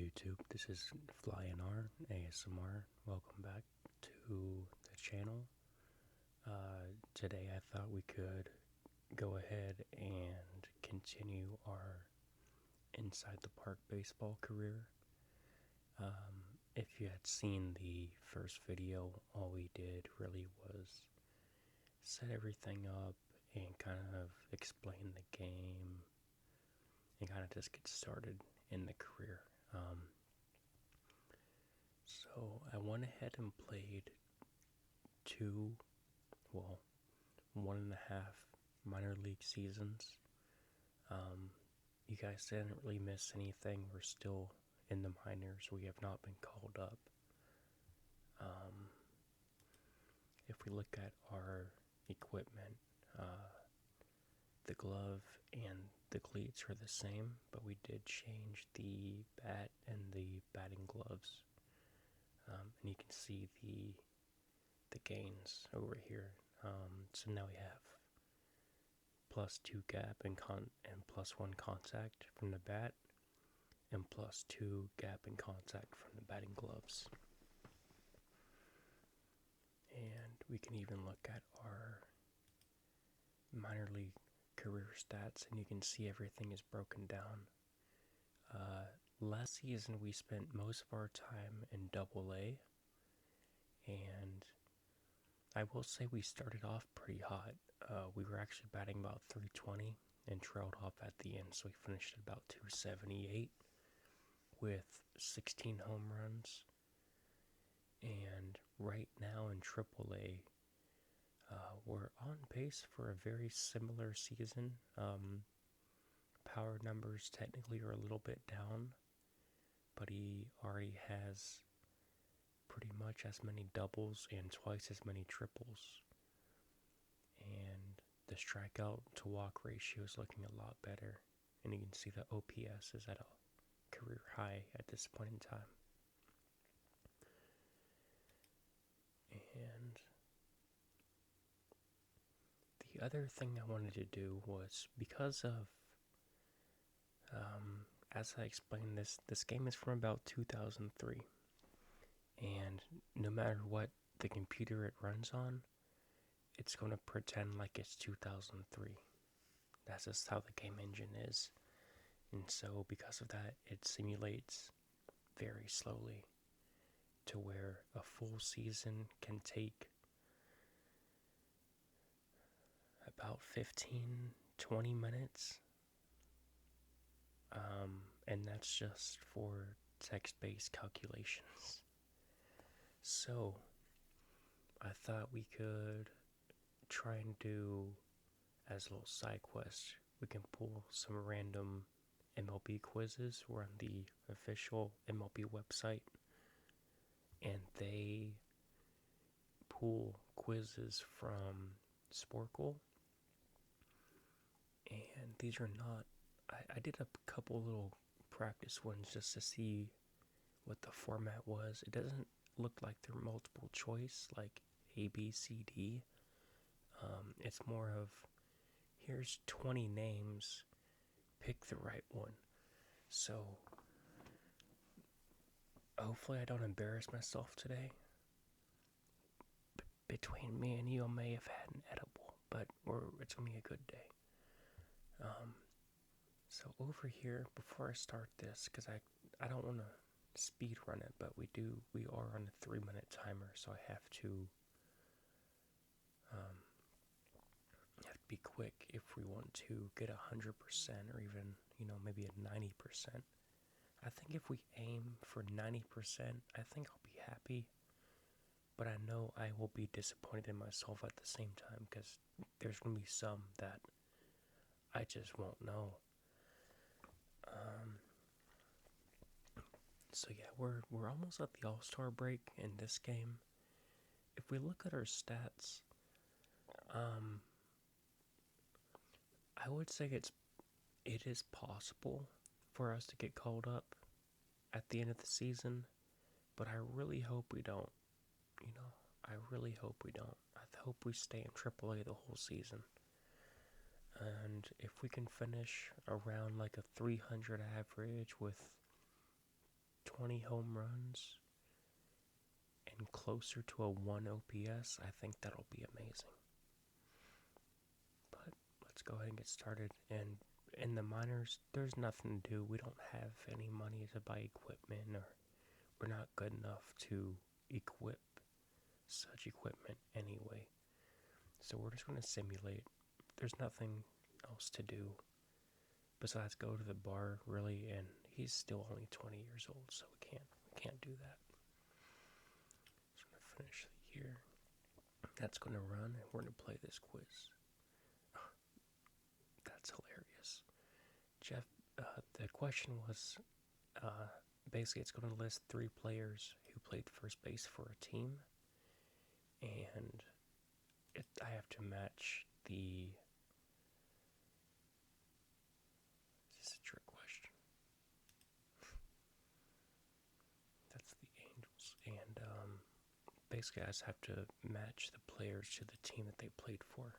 YouTube. This is FlyNR ASMR. Welcome back to the channel. Today I thought we could go ahead and continue our Inside the Park baseball career. If you had seen the first video, all we did really was set everything up and kind of explain the game and kind of just get started in the career. So I went ahead and played 1.5 minor league seasons. You guys didn't really miss anything. We're still in the minors. We have not been called up. If we look at our equipment, the glove and the cleats are the same, but we did change the bat and the batting gloves. And you can see the gains over here. So now we have +2 gap and +1 contact from the bat, and +2 gap and contact from the batting gloves. And we can even look at our minor league career stats, and you can see everything is broken down. Last season we spent most of our time in AA, and I will say we started off pretty hot. We were actually batting about .320 and trailed off at the end, so we finished at about .278 with 16 home runs. And right now in AAA, we're on pace for a very similar season. Power numbers technically are a little bit down, but he already has pretty much as many doubles and twice as many triples. And the strikeout to walk ratio is looking a lot better. And you can see the OPS is at a career high at this point in time. And the other thing I wanted to do was, because of, as I explained, this game is from about 2003. And no matter what the computer it runs on, it's going to pretend like it's 2003. That's just how the game engine is. And so because of that, it simulates very slowly to where a full season can take about 15-20 minutes. And that's just for text-based calculations. So I thought we could try and do, as a little side quest, we can pull some random MLB quizzes. We're on the official MLB website, and they pull quizzes from Sporkle. And these are not, I did a couple little practice ones just to see what the format was. It doesn't look like they're multiple choice like A, B, C, D. It's more of, here's 20 names, pick the right one. So hopefully I don't embarrass myself today. Between me and you, I may have had an edible, but it's gonna be a good day. So over here, before I start this, because I don't want to speed run it, but we are on a 3-minute timer, so I have to be quick if we want to get 100% or even, maybe a 90%. I think if we aim for 90%, I think I'll be happy, but I know I will be disappointed in myself at the same time, because there's going to be some that I just won't know. So yeah, we're almost at the All-Star break in this game. If we look at our stats, I would say it is possible for us to get called up at the end of the season, but I really hope we don't. I really hope we don't. I hope we stay in AAA the whole season. And if we can finish around like a 300 average with 20 home runs and closer to a 1 OPS, I think that'll be amazing. But let's go ahead and get started. And in the minors, there's nothing to do. We don't have any money to buy equipment, or we're not good enough to equip such equipment anyway. So we're just going to simulate. There's nothing else to do besides go to the bar, really, and he's still only 20 years old, so we can't do that. Just going to finish the year. That's going to run, and we're going to play this quiz. That's hilarious. Jeff, the question was, basically it's going to list 3 players who played first base for a team, and I have to match the... This is a trick question. That's the Angels, and basically I just have to match the players to the team that they played for.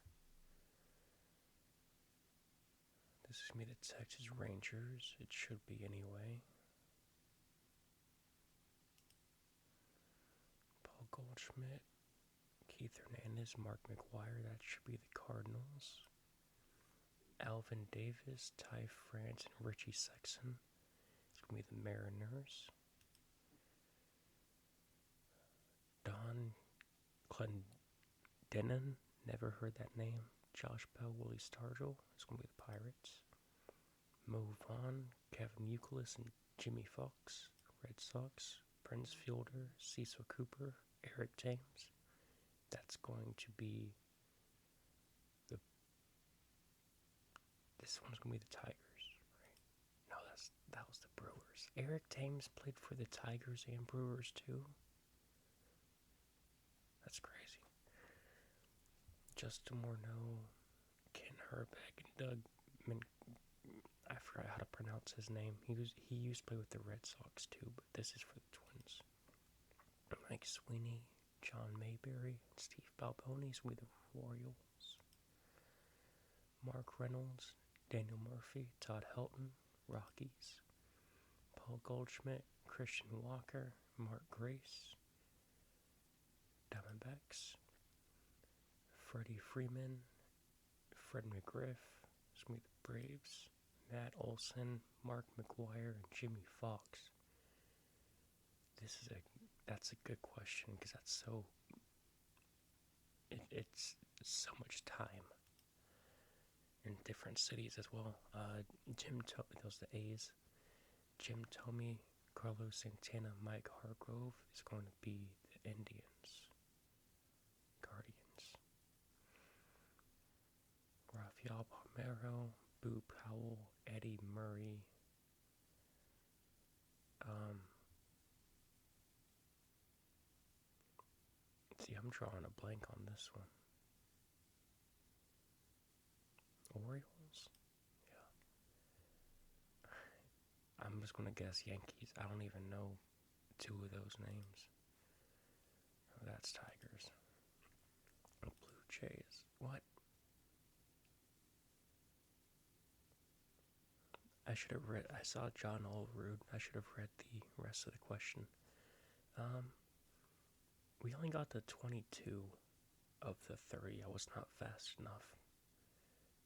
This is going to be the Texas Rangers. It should be anyway. Paul Goldschmidt, Keith Hernandez, Mark McGwire. That should be the Cardinals. Alvin Davis, Ty France, and Richie Sexson. It's going to be the Mariners. Don Clendenin, never heard that name. Josh Bell, Willie Stargell. It's going to be the Pirates. Mo Vaughn, Kevin Youkilis, and Jimmy Fox, Red Sox. Prince Fielder, Cecil Cooper, Eric Thames. That's going to be this one's going to be the Tigers, right? No, that was the Brewers. Eric Thames played for the Tigers and Brewers too? That's crazy. Justin Morneau, Ken Herbeck, and Doug I forgot how to pronounce his name. He used to play with the Red Sox too, but this is for the Twins. Mike Sweeney, John Mayberry, and Steve Balbonis with the Royals. Mark Reynolds, Daniel Murphy, Todd Helton, Rockies. Paul Goldschmidt, Christian Walker, Mark Grace, Diamondbacks. Freddie Freeman, Fred McGriff, Smith Braves. Matt Olson, Mark McGwire, and Jimmy Fox. That's a good question, because that's so... It's so much time. In different cities as well. Those the A's. Jim Thome, Carlos Santana, Mike Hargrove is going to be the Indians. Guardians. Rafael Palmeiro, Boo Powell, Eddie Murray. See, I'm drawing a blank on this one. Orioles? Yeah. I'm just going to guess Yankees. I don't even know 2 of those names. Oh, that's Tigers. Blue Jays. What? I saw John Olerud. I should have read the rest of the question. We only got to 22 of the 30. I was not fast enough.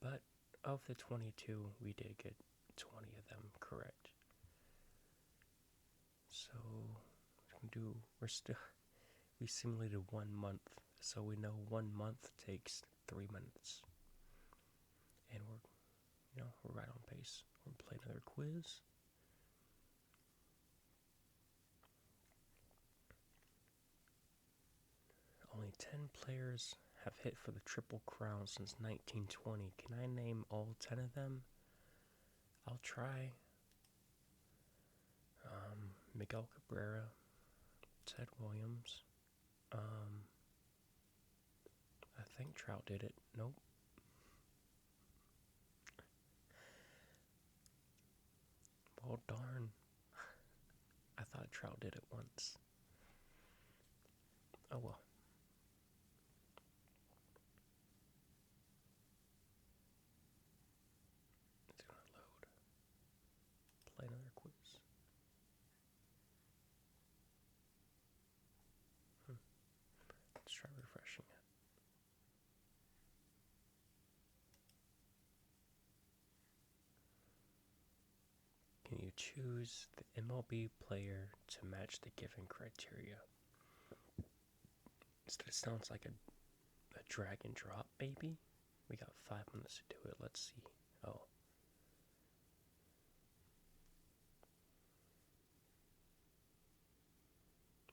But of the 22, we did get 20 of them correct. So, we simulated 1 month. So we know 1 month takes 3 minutes. And we're right on pace. We're going to play another quiz. Only 10 players have hit for the Triple Crown since 1920. Can I name all 10 of them? I'll try. Miguel Cabrera, Ted Williams. I think Trout did it. Nope. Well, darn. I thought Trout did it once. Oh well. It's gonna load. Play another quiz. choose the MLB player to match the given criteria. It sounds like a drag and drop, baby. We got 5 minutes to do it. Let's see. Oh.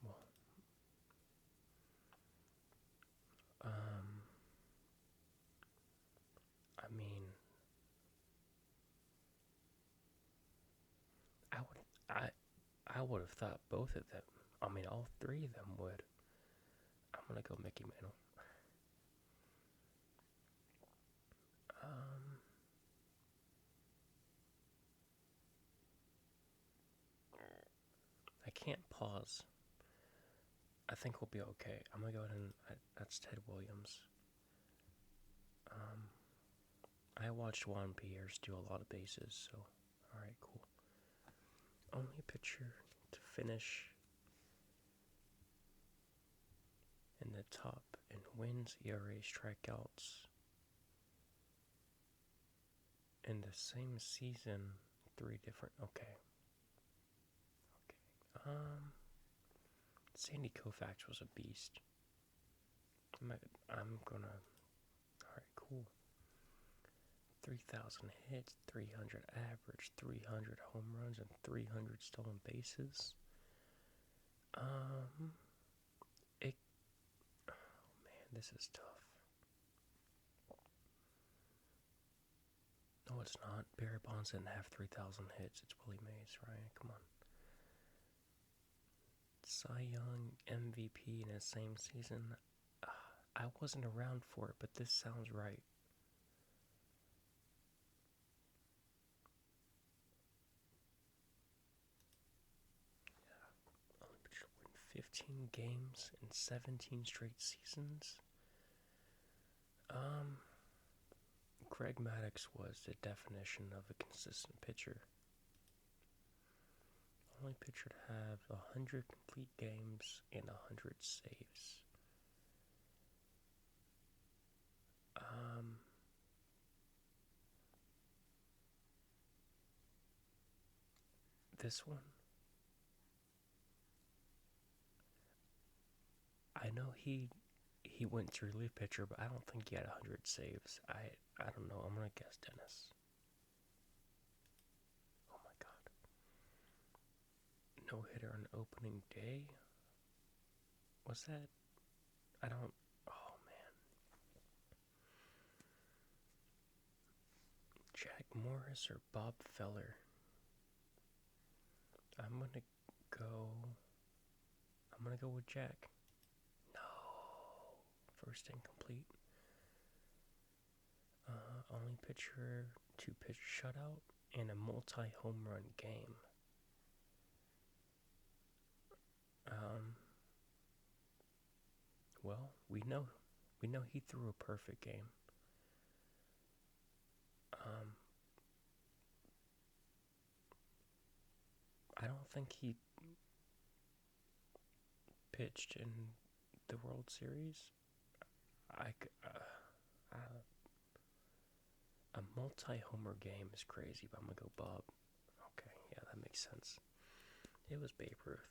Well. I mean, I would have thought both of them. I mean, all three of them would. I'm gonna go Mickey Mantle. I can't pause. I think we'll be okay. I'm gonna go ahead and that's Ted Williams. I watched Juan Pierre do a lot of bases, so alright, cool. Only pitcher to finish in the top in wins, ERA, strikeouts in the same season. 3 different. Okay. Sandy Koufax was a beast. I'm gonna. Alright, cool. 3,000 hits, 300 average, 300 home runs, and 300 stolen bases. Oh man, this is tough. No, it's not. Barry Bonds didn't have 3,000 hits. It's Willie Mays, right? Come on. Cy Young MVP in his same season. I wasn't around for it, but this sounds right. Yeah. Only pitcher to win 15 games in 17 straight seasons. Greg Maddux was the definition of a consistent pitcher. Only pitcher to have 100 complete games and 100 saves. This one, I know he went to relief pitcher, but I don't think he had 100 saves. I don't know. I'm gonna guess Dennis. Oh my god. No hitter on opening day. Was that? I don't. Oh man. Jack Morris or Bob Feller? I'm gonna go with Jack. No. First incomplete. Only pitcher to pitch shutout and a multi-home run game. Well, we know he threw a perfect game. I don't think he pitched in the World Series. A multi-homer game is crazy, but I'm gonna go Bob. Okay, yeah, that makes sense. It was Babe Ruth.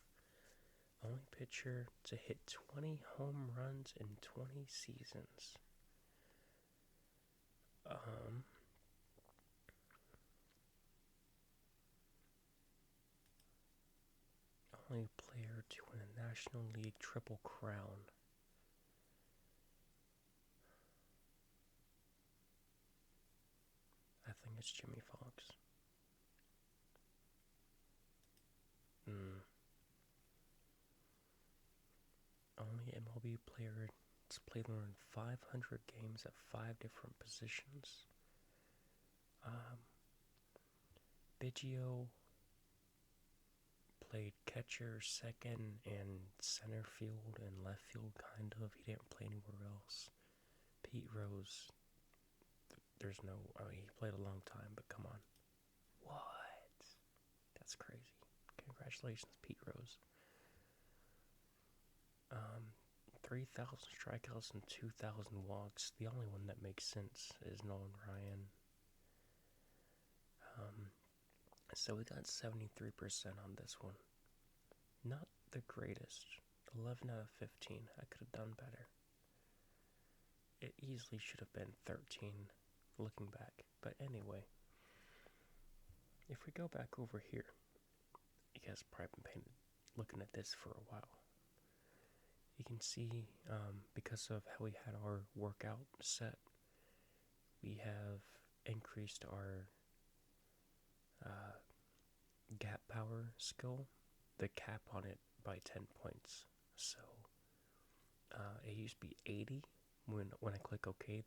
Only pitcher to hit 20 home runs in 20 seasons. Only player to win a National League Triple Crown. I think it's Jimmy Fox. Only MLB player to play more than 500 games at 5 different positions. Biggio played catcher, second, and center field and left field, kind of. He didn't play anywhere else. Pete Rose, he played a long time, but come on. What? That's crazy. Congratulations, Pete Rose. 3,000 strikeouts and 2,000 walks. The only one that makes sense is Nolan Ryan. So we got 73% on this one. Not the greatest. 11 out of 15. I could have done better. It easily should have been 13 looking back. But anyway, if we go back over here, you guys probably been looking at this for a while. You can see, because of how we had our workout set, we have increased our gap power skill, the cap on it, by 10 points. So it used to be 80. When I click OK,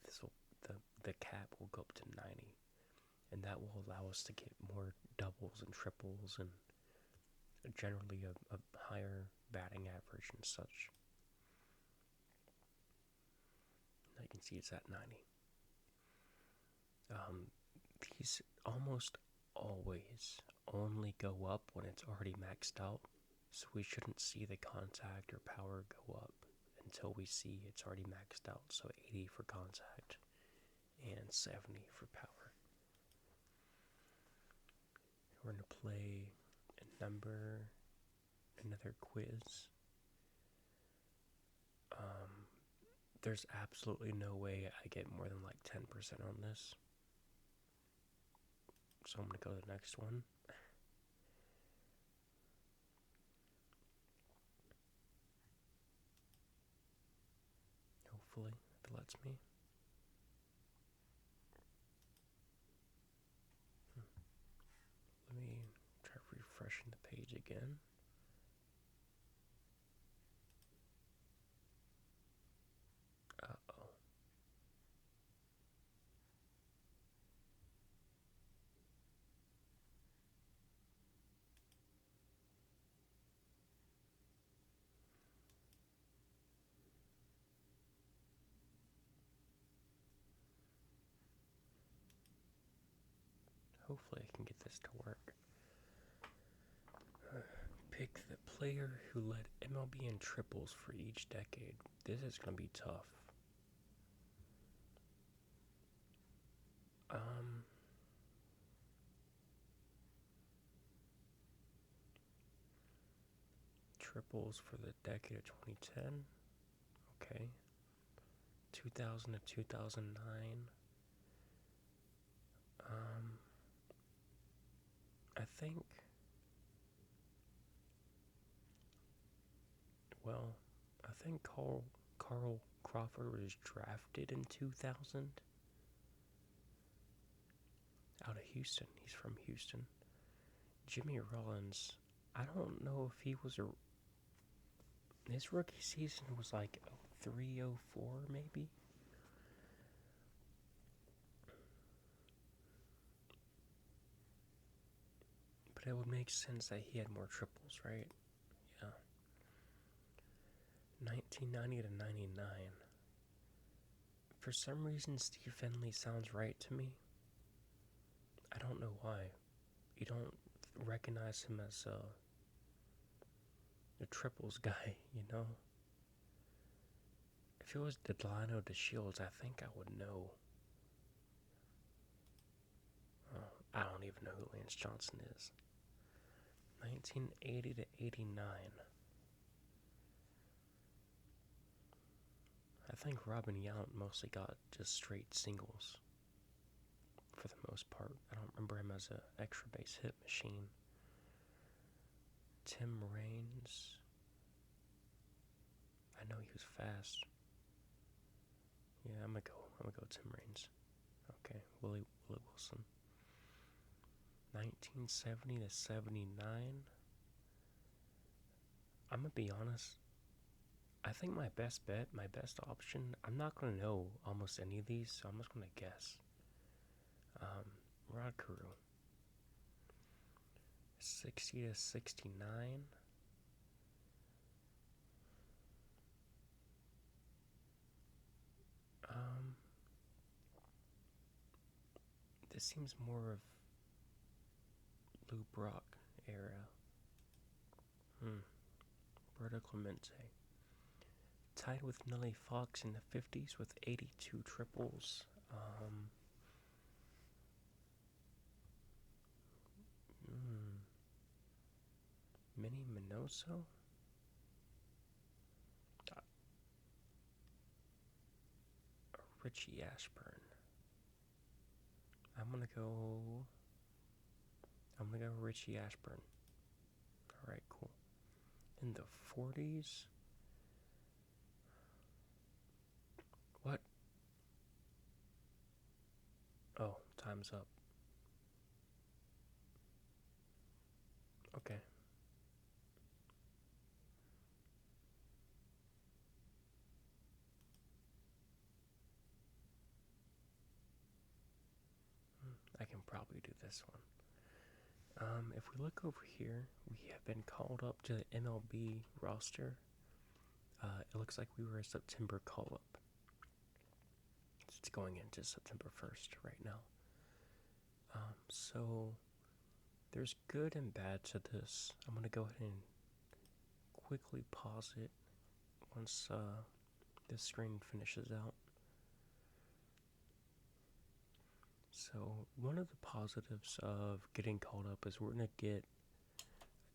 the cap will go up to 90, and that will allow us to get more doubles and triples and generally a higher batting average and such. Now you can see it's at 90. These almost always only go up when it's already maxed out, so we shouldn't see the contact or power go up until we see it's already maxed out. So 80 for contact and 70 for power. We're going to play another quiz. There's absolutely no way I get more than like 10% on this. So I'm going to go to the next one. Hopefully, if it lets me. Let me try refreshing the page again. Uh-oh. Hopefully I can get this to work. Pick the player who led MLB in triples for each decade. This is going to be tough. Triples for the decade of 2010. Okay. 2000 to 2009. I think, Carl Crawford was drafted in 2000 out of Houston. He's from Houston. Jimmy Rollins, I don't know if he was his rookie season was like 03, 04 maybe. But it would make sense that he had more triples, right? Yeah. 1990 to 99. For some reason, Steve Finley sounds right to me. I don't know why. You don't recognize him as a triples guy, you know? If it was Delano DeShields, I think I would know. I don't even know who Lance Johnson is. 1980 to 89. I think Robin Yount mostly got just straight singles for the most part. I don't remember him as an extra base hit machine. Tim Raines. I know he was fast. Yeah, I'm gonna go Tim Raines. Okay, Willie Wilson. 1970 to 79. I'm gonna be honest. I think my best option, I'm not gonna know almost any of these, so I'm just gonna guess. Rod Carew. 60 to 69. This seems more of Lou Brock era. Roberto Clemente. Tied with Nellie Fox in the 50s with 82 triples. Minnie Minoso? Richie Ashburn. I'm gonna go Richie Ashburn. Alright, cool. In the 40s? What? Oh, time's up. Okay. I can probably do this one. If we look over here, we have been called up to the MLB roster. It looks like we were a September call-up. It's going into September 1st right now. So there's good and bad to this. I'm going to go ahead and quickly pause it once this screen finishes out. So one of the positives of getting called up is we're going to get a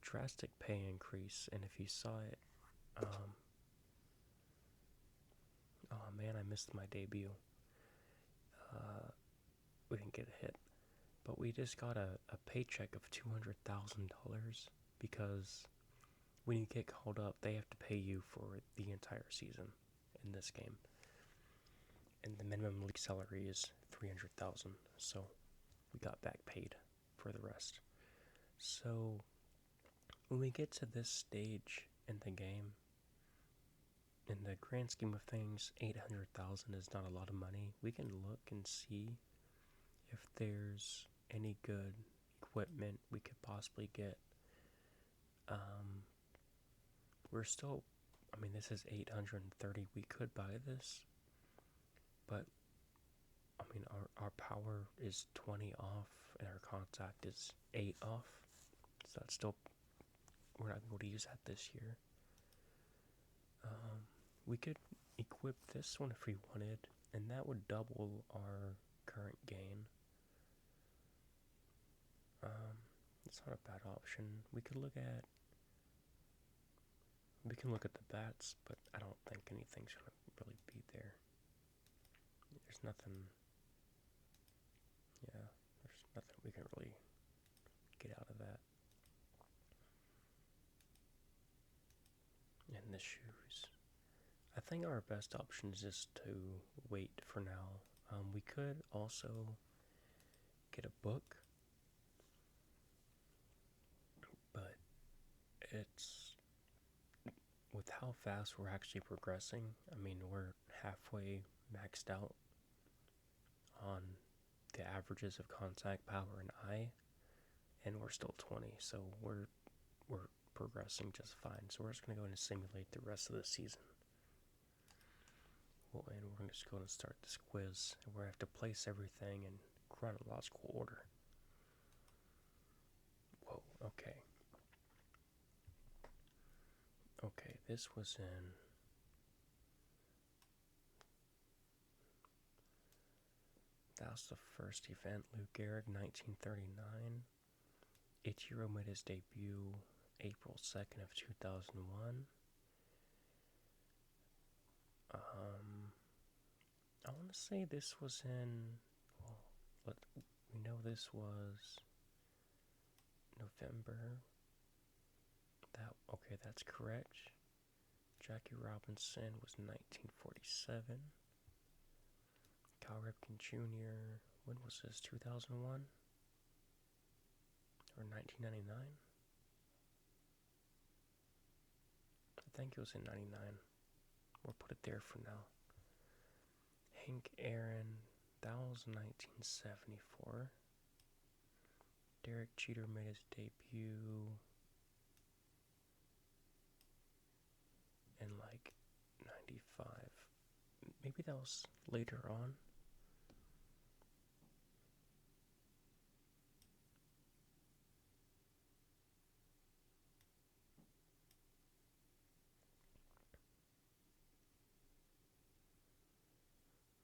drastic pay increase. And if you saw it, oh man, I missed my debut. We didn't get a hit. But we just got a paycheck of $200,000 because when you get called up, they have to pay you for the entire season in this game. And the minimum league salary is $300,000, so we got back paid for the rest. So when we get to this stage in the game, in the grand scheme of things, $800,000 is not a lot of money. We can look and see if there's any good equipment we could possibly get. We're still, this is 830. We could buy this, but our power is 20 off and our contact is 8 off. So that's still, we're not able to use that this year. We could equip this one if we wanted, and that would double our current gain. It's not a bad option. We can look at the bats, but I don't think anything's gonna really be there. There's nothing. Yeah, there's nothing we can really get out of that. And the shoes. I think our best option is just to wait for now. We could also get a book, but it's with how fast we're actually progressing. We're halfway maxed out on the averages of contact, power, and eye, and we're still 20, so we're progressing just fine. So we're just gonna go and simulate the rest of the season. Well, and we're just going to start this quiz, and we're going to have to place everything in chronological order. Whoa, okay. Okay, this was in... That was the first event, Lou Gehrig, 1939. Ichiro made his debut April 2nd of 2001. I want to say this was in... Well, we know this was November. Okay, that's correct. Jackie Robinson was 1947. Cal Ripken Jr., when was this, 2001? Or 1999? I think it was in 99. We'll put it there for now. Hank Aaron, that was 1974. Derek Jeter made his debut in 95. Maybe that was later on.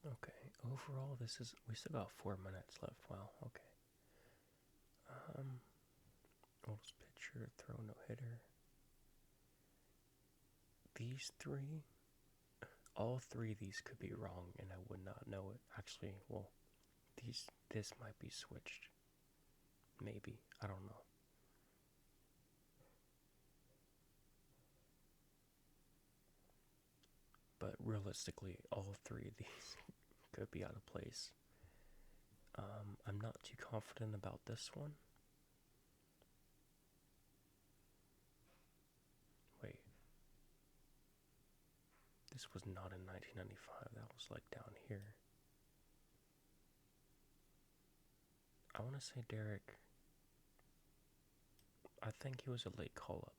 Okay, overall we still got 4 minutes left. Wow, okay. Oldest pitcher, throw no hitter. these three, all three of these could be wrong, and I would not know it. Actually, well, this might be switched. Maybe, I don't know. But realistically, all three of these could be out of place. I'm not too confident about this one. Wait. This was not in 1995. That was like down here. I want to say Derek. I think he was a late call up.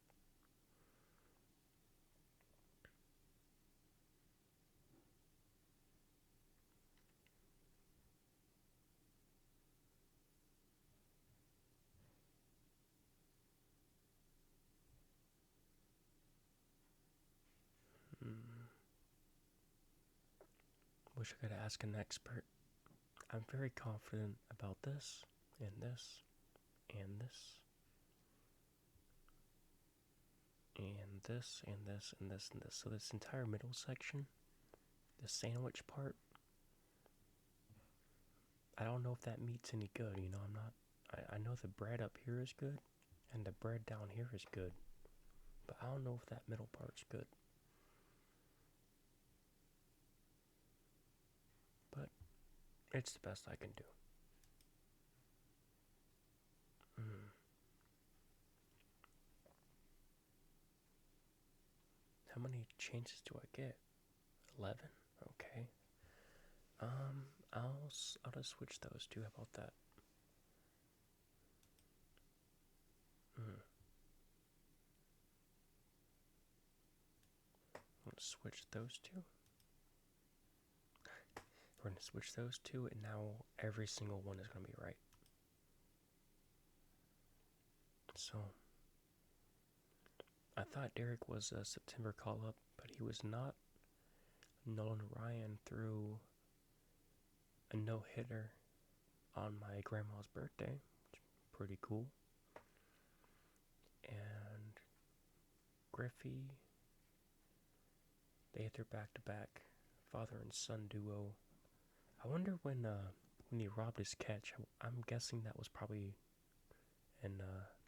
Wish I could ask an expert. I'm very confident about this, and this, and this, and this, and this, and this, and this. So this entire middle section, the sandwich part, I don't know if that meat's any good, you know, I know the bread up here is good, and the bread down here is good, but I don't know if that middle part's good. But it's the best I can do. How many chances do I get? 11? Okay. I'll just switch those two. How about that? Let's switch those two. We're going to switch those two, and now every single one is going to be right. So, I thought Derek was a September call-up, but he was not. Nolan Ryan threw a no-hitter on my grandma's birthday, which is pretty cool. And Griffey, they hit their back-to-back father and son duo. I wonder when he robbed his catch. I'm guessing that was probably in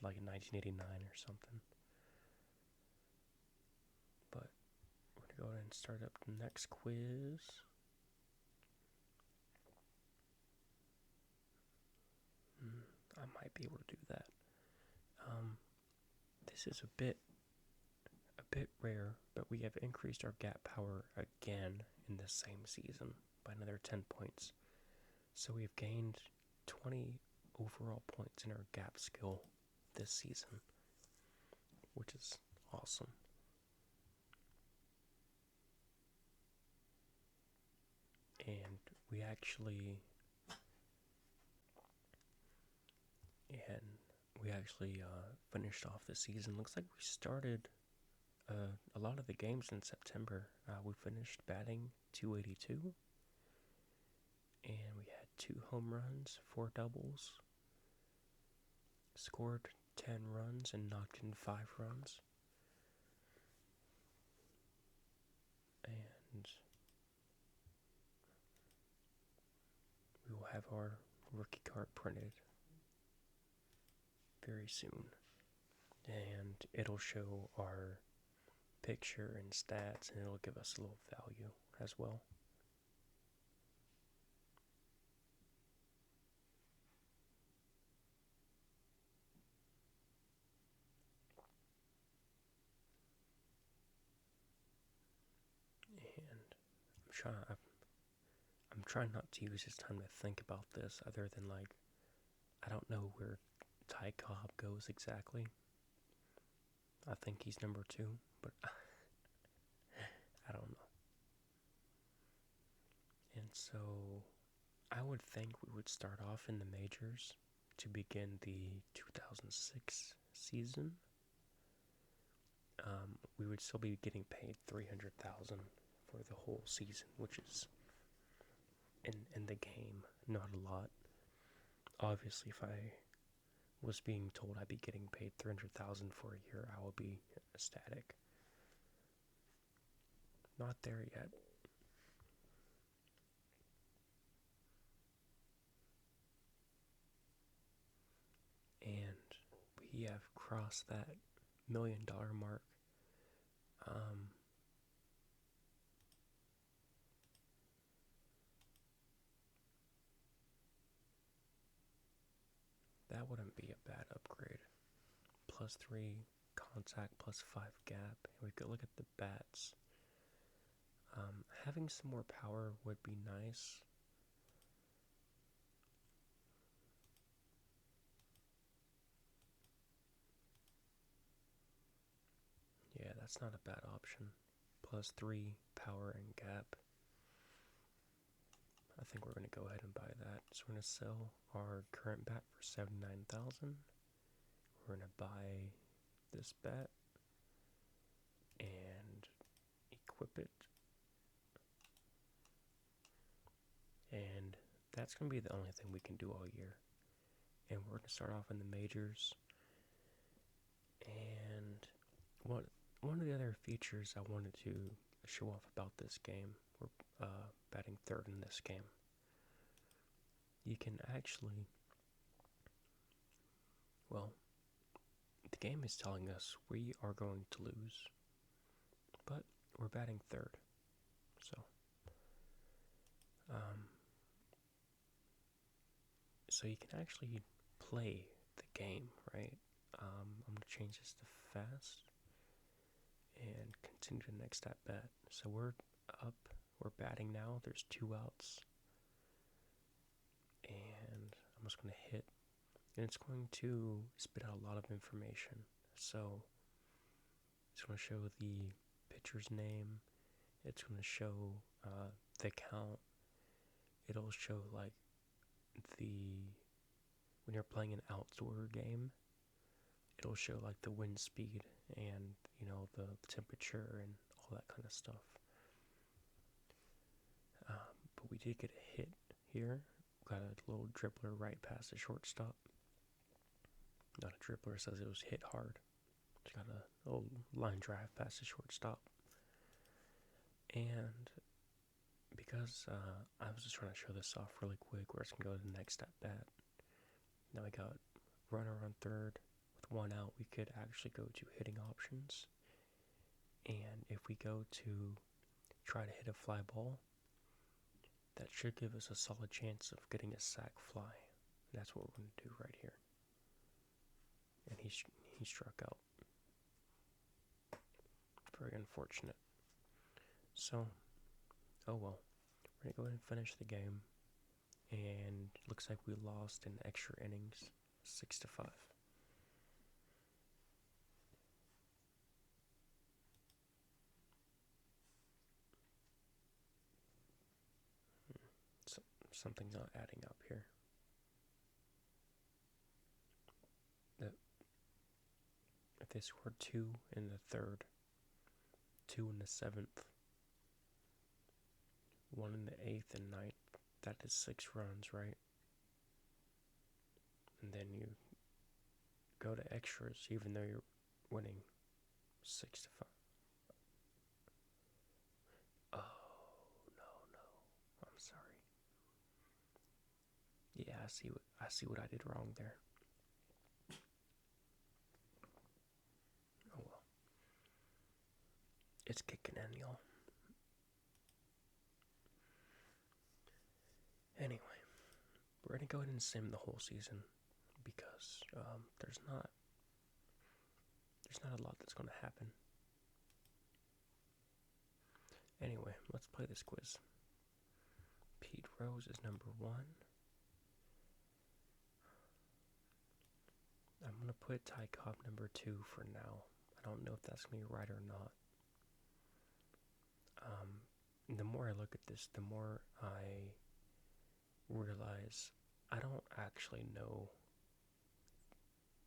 like 1989 or something. But we're gonna go ahead and start up the next quiz. I might be able to do that. This is a bit rare, but we have increased our gap power again in the same season by another 10 points. So we've gained 20 overall points in our gap skill this season, which is awesome. And we actually finished off the season. Looks like we started a lot of the games in September. We finished batting 282, and we had 2 home runs, 4 doubles, scored 10 runs, and knocked in 5 runs. And we will have our rookie card printed very soon, and it'll show our picture and stats, and it'll give us a little value as well. And I'm trying not to use this time to think about this, other than like, I don't know where Ty Cobb goes exactly. I think he's number 2, but I don't know. And so I would think we would start off in the majors to begin the 2006 season. We would still be getting paid $300,000 for the whole season, which is in the game not a lot. Obviously, if I was being told I'd be getting paid $300,000 for a year, I would be ecstatic. Not there yet. And we have crossed that $1 million mark. That wouldn't be a bad upgrade. +3 contact, +5 gap. And we could look at the bats. Having some more power would be nice. Yeah, that's not a bad option. +3 power and gap. I think we're going to go ahead and buy that. So we're going to sell our current bat for $79,000. We're going to buy this bat and equip it. And that's going to be the only thing we can do all year. And we're going to start off in the majors. And one of the other features I wanted to show off about this game, we're batting third in this game. You can actually, well, the game is telling us we are going to lose, but we're batting third. So you can actually play the game, right? I'm going to change this to fast and continue to next at bat. So we're up, we're batting now. There's 2 outs. And I'm just going to hit, and it's going to spit out a lot of information. So it's going to show the pitcher's name. It's going to show the count. It'll show like when you're playing an outdoor game, it'll show like the wind speed and the temperature and all that kind of stuff. But we did get a hit here. Got a little dribbler right past the shortstop. Not a dribbler, says it was hit hard. It's got a little line drive past the shortstop. And because I was just trying to show this off really quick, where it's going to go to the next at bat. Now I got runner on third. With 1 out, we could actually go to hitting options. And if we go to try to hit a fly ball, that should give us a solid chance of getting a sac fly. And that's what we're going to do right here. And he struck out. Very unfortunate. So, oh well. We're going to go ahead and finish the game. And looks like we lost in extra innings, 6-5. Something's not adding up here. If they scored 2 in the third, 2 in the 7th, 1 in the 8th and 9th, that is 6 runs, right? And then you go to extras, even though you're winning 6-5. Oh, no. I'm sorry. Yeah, I see what I did wrong there. Oh well. It's kicking in, y'all. Anyway, we're gonna go ahead and sim the whole season because there's not a lot that's gonna happen. Anyway, let's play this quiz. Pete Rose is number 1. I'm going to put Ty Cobb number 2 for now. I don't know if that's going to be right or not. The more I look at this, the more I realize I don't actually know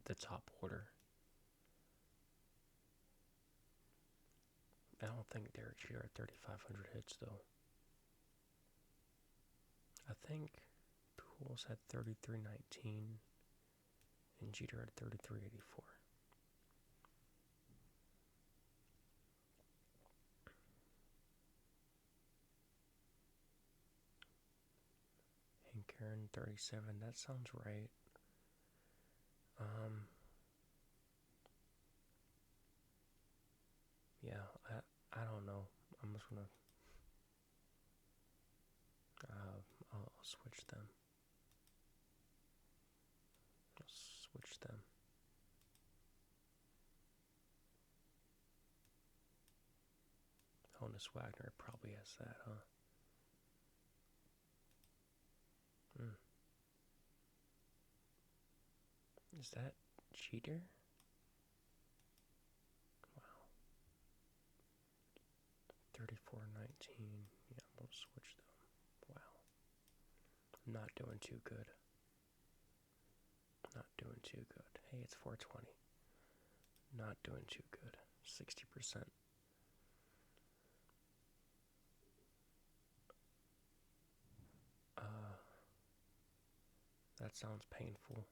the top order. I don't think Derek Jeter had 3,500 hits, though. I think Pujols had 3,319 and Jeter had 3,384. Karen 37, that sounds right. Yeah, I don't know. I'm just gonna I'll switch them. I'll switch them. Honus Wagner probably has that, huh? Is that cheater? Wow. 34-19. Yeah, we'll switch them. Wow. Not doing too good. Not doing too good. Hey, it's 420. Not doing too good. 60%. That sounds painful.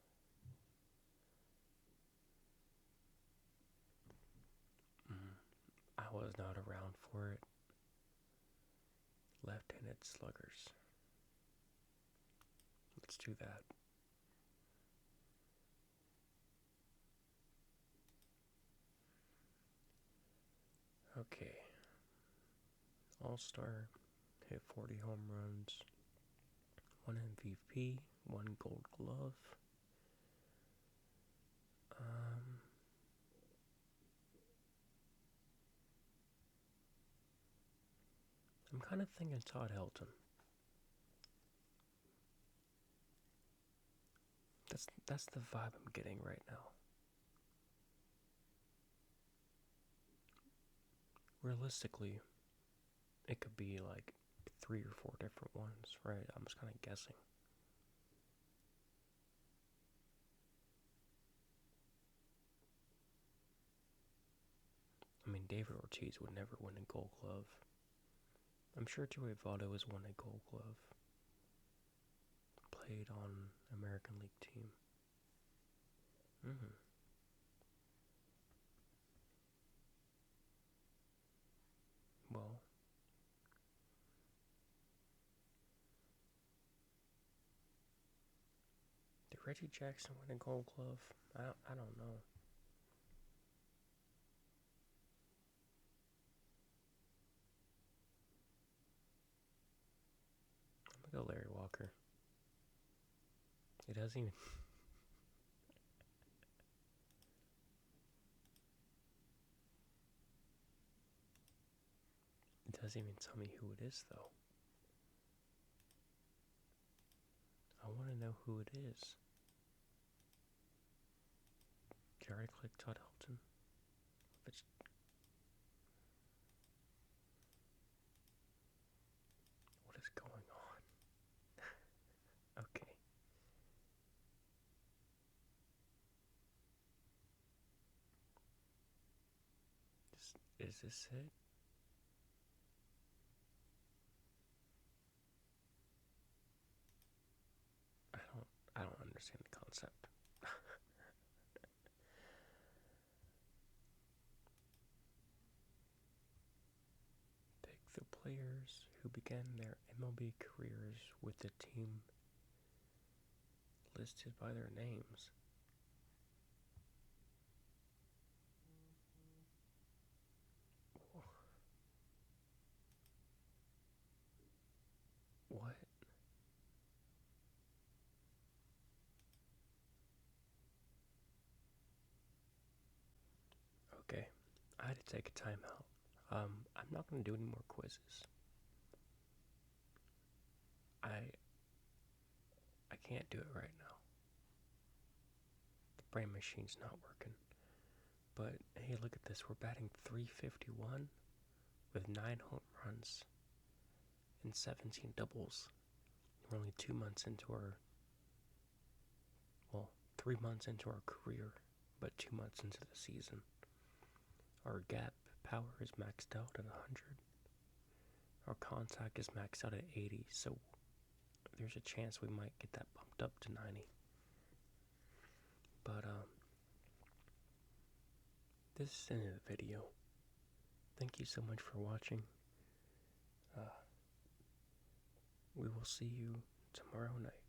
I was not around for it. Left-handed sluggers. Let's do that. Okay. All-star, hit 40 home runs, 1 MVP, 1 Gold Glove. I'm kind of thinking Todd Helton. That's the vibe I'm getting right now. Realistically, it could be like 3 or 4 different ones, right? I'm just kind of guessing. I mean, David Ortiz would never win a Gold Glove. I'm sure Joey Votto has won a Gold Glove. Played on American League team. Well, did Reggie Jackson win a Gold Glove? I don't know. I'm gonna go Larry Walker. It doesn't even. It doesn't even tell me who it is, though. I want to know who it is. Did I already click Todd Helton? What is going on? Okay. Is this it? I don't understand the concept. Pick the players who began their MLB careers with the team listed by their names. What? Okay, I had to take a timeout. I'm not going to do any more quizzes. I can't do it right now. The brain machine's not working. But hey, look at this. We're batting .351 with 9 home runs and 17 doubles. We're only 2 months into our, 3 months into our career, but 2 months into the season. Our gap power is maxed out at 100. Our contact is maxed out at 80, so there's a chance we might get that bumped up to 90. But this is the end of the video. Thank you so much for watching. We will see you tomorrow night.